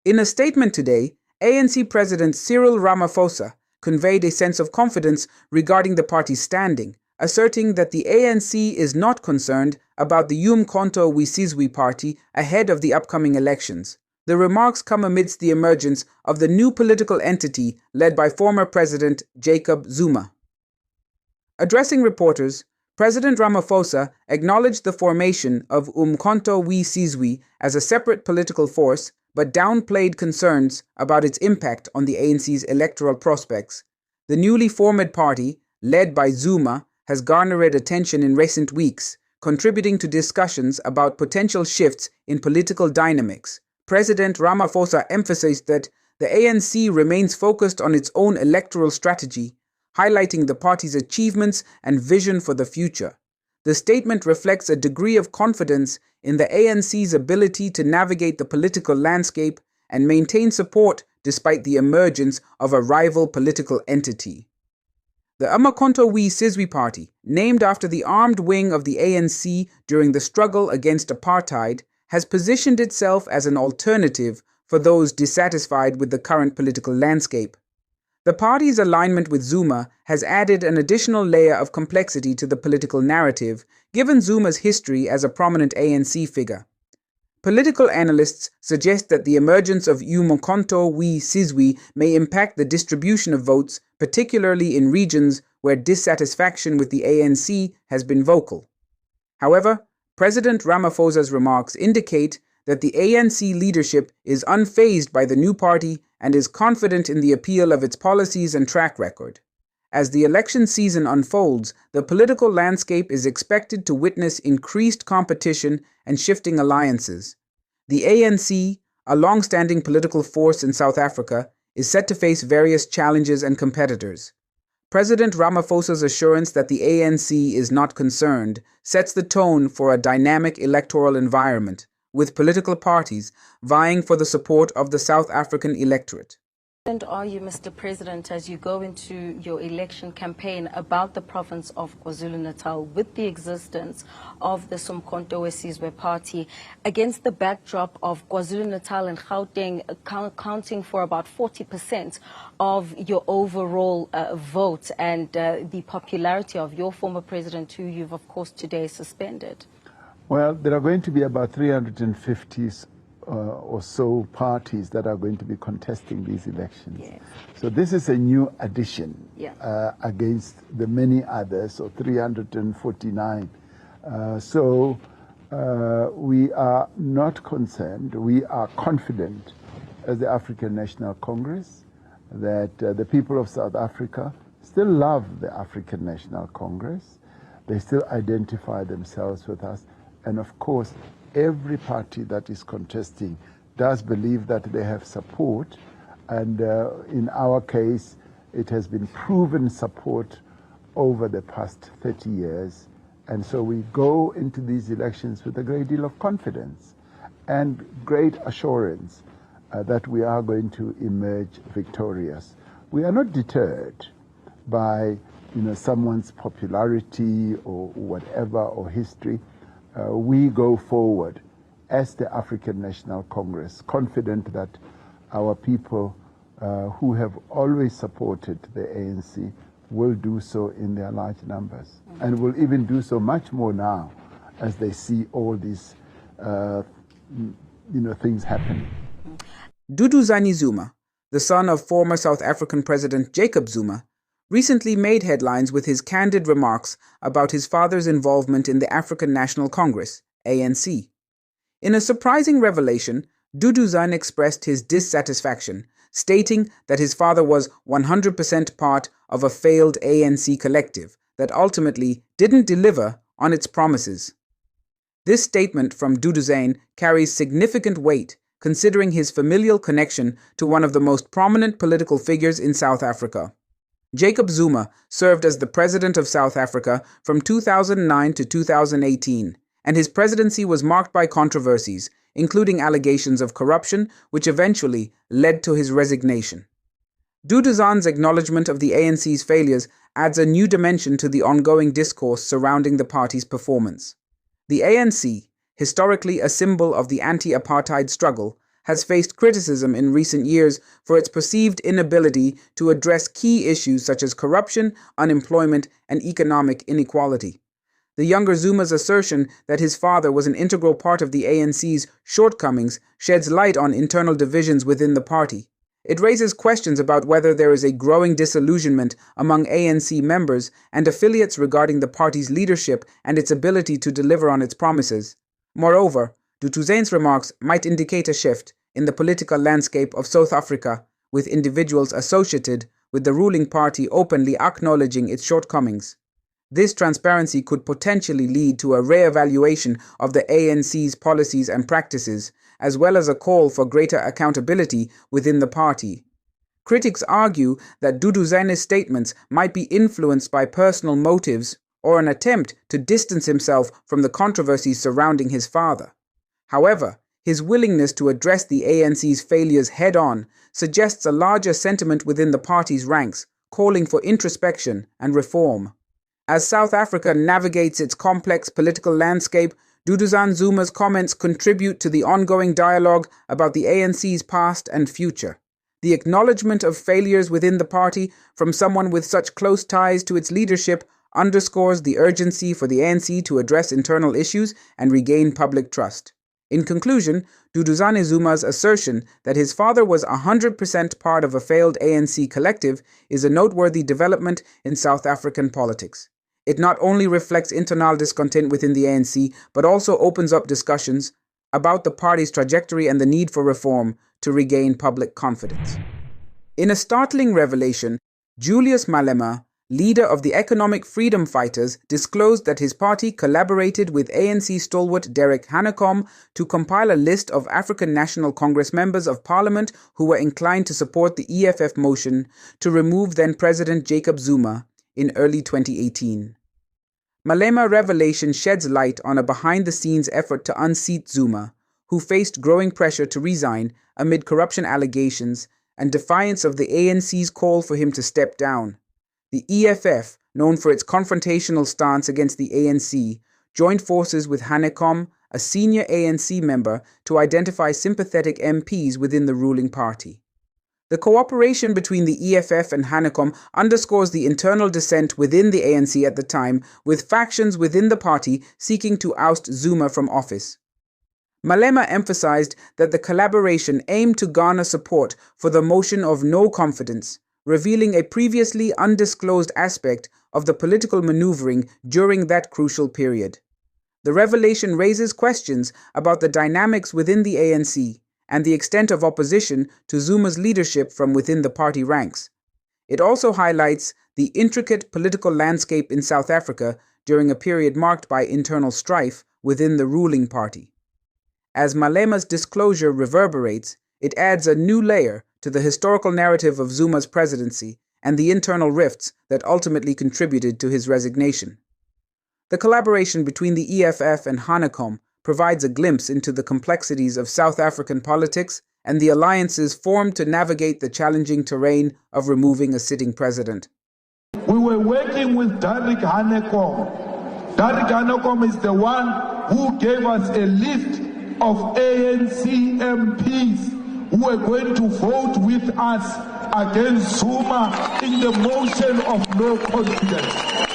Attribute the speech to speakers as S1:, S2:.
S1: In a statement today, ANC President Cyril Ramaphosa conveyed a sense of confidence regarding the party's standing, asserting that the ANC is not concerned about the Umkhonto we Sizwe party ahead of the upcoming elections. The remarks come amidst the emergence of the new political entity led by former President Jacob Zuma. Addressing reporters, President Ramaphosa acknowledged the formation of Umkhonto we Sizwe as a separate political force, but downplayed concerns about its impact on the ANC's electoral prospects. The newly formed party, led by Zuma, has garnered attention in recent weeks, contributing to discussions about potential shifts in political dynamics. President Ramaphosa emphasized that the ANC remains focused on its own electoral strategy, highlighting the party's achievements and vision for the future. The statement reflects a degree of confidence in the ANC's ability to navigate the political landscape and maintain support despite the emergence of a rival political entity. The Umkhonto we Sizwe party, named after the armed wing of the ANC during the struggle against apartheid, has positioned itself as an alternative for those dissatisfied with the current political landscape. The party's alignment with Zuma has added an additional layer of complexity to the political narrative, given Zuma's history as a prominent ANC figure. Political analysts suggest that the emergence of Umkhonto we Sizwe may impact the distribution of votes, particularly in regions where dissatisfaction with the ANC has been vocal. However, President Ramaphosa's remarks indicate that the ANC leadership is unfazed by the new party and is confident in the appeal of its policies and track record. As the election season unfolds, the political landscape is expected to witness increased competition and shifting alliances. The ANC, a long-standing political force in South Africa, is set to face various challenges and competitors. President Ramaphosa's assurance that the ANC is not concerned sets the tone for a dynamic electoral environment, with political parties vying for the support of the South African electorate.
S2: And are you, Mr. President, as you go into your election campaign about the province of KwaZulu-Natal with the existence of the Umkhonto we Sizwe party against the backdrop of KwaZulu-Natal and Gauteng accounting for about 40% of your overall vote and the popularity of your former president, who you've, of course, today suspended?
S3: Well, there are going to be about 350 or so parties that are going to be contesting these elections.
S2: Yes.
S3: So this is a new addition against the many others, so 349. We are not concerned. We are confident as the African National Congress that the people of South Africa still love the African National Congress. They still identify themselves with us. And of course, every party that is contesting does believe that they have support. And in our case, it has been proven support over the past 30 years. And so we go into these elections with a great deal of confidence and great assurance that we are going to emerge victorious. We are not deterred by someone's popularity or whatever or history. We go forward as the African National Congress, confident that our people who have always supported the ANC will do so in their large numbers, and will even do so much more now as they see all these things happening.
S1: Duduzane Zuma, the son of former South African President Jacob Zuma, recently made headlines with his candid remarks about his father's involvement in the African National Congress, ANC. In a surprising revelation, Duduzane expressed his dissatisfaction, stating that his father was 100% part of a failed ANC collective that ultimately didn't deliver on its promises. This statement from Duduzane carries significant weight, considering his familial connection to one of the most prominent political figures in South Africa. Jacob Zuma served as the president of South Africa from 2009 to 2018, and his presidency was marked by controversies, including allegations of corruption, which eventually led to his resignation. Duduzane's acknowledgement of the ANC's failures adds a new dimension to the ongoing discourse surrounding the party's performance. The ANC, historically a symbol of the anti-apartheid struggle, has faced criticism in recent years for its perceived inability to address key issues such as corruption, unemployment, and economic inequality. The younger Zuma's assertion that his father was an integral part of the ANC's shortcomings sheds light on internal divisions within the party. It raises questions about whether there is a growing disillusionment among ANC members and affiliates regarding the party's leadership and its ability to deliver on its promises. Moreover, Duduzane's remarks might indicate a shift in the political landscape of South Africa, with individuals associated with the ruling party openly acknowledging its shortcomings. This transparency could potentially lead to a re-evaluation of the ANC's policies and practices, as well as a call for greater accountability within the party. Critics argue that Duduzane's statements might be influenced by personal motives or an attempt to distance himself from the controversies surrounding his father. However, his willingness to address the ANC's failures head-on suggests a larger sentiment within the party's ranks, calling for introspection and reform. As South Africa navigates its complex political landscape, Duduzane Zuma's comments contribute to the ongoing dialogue about the ANC's past and future. The acknowledgement of failures within the party from someone with such close ties to its leadership underscores the urgency for the ANC to address internal issues and regain public trust. In conclusion, Duduzane Zuma's assertion that his father was 100% part of a failed ANC collective is a noteworthy development in South African politics. It not only reflects internal discontent within the ANC, but also opens up discussions about the party's trajectory and the need for reform to regain public confidence. In a startling revelation, Julius Malema, leader of the Economic Freedom Fighters, disclosed that his party collaborated with ANC stalwart Derek Hanekom to compile a list of African National Congress members of parliament who were inclined to support the EFF motion to remove then-President Jacob Zuma in early 2018. Malema revelation sheds light on a behind-the-scenes effort to unseat Zuma, who faced growing pressure to resign amid corruption allegations and defiance of the ANC's call for him to step down. The EFF, known for its confrontational stance against the ANC, joined forces with Hanekom, a senior ANC member, to identify sympathetic MPs within the ruling party. The cooperation between the EFF and Hanekom underscores the internal dissent within the ANC at the time, with factions within the party seeking to oust Zuma from office. Malema emphasized that the collaboration aimed to garner support for the motion of no confidence, revealing a previously undisclosed aspect of the political maneuvering during that crucial period. The revelation raises questions about the dynamics within the ANC and the extent of opposition to Zuma's leadership from within the party ranks. It also highlights the intricate political landscape in South Africa during a period marked by internal strife within the ruling party. As Malema's disclosure reverberates, it adds a new layer to the historical narrative of Zuma's presidency and the internal rifts that ultimately contributed to his resignation. The collaboration between the EFF and Hanekom provides a glimpse into the complexities of South African politics and the alliances formed to navigate the challenging terrain of removing a sitting president.
S4: We were working with Derek Hanekom. Derek Hanekom is the one who gave us a list of ANC MPs who are going to vote with us against Zuma in the motion of no confidence.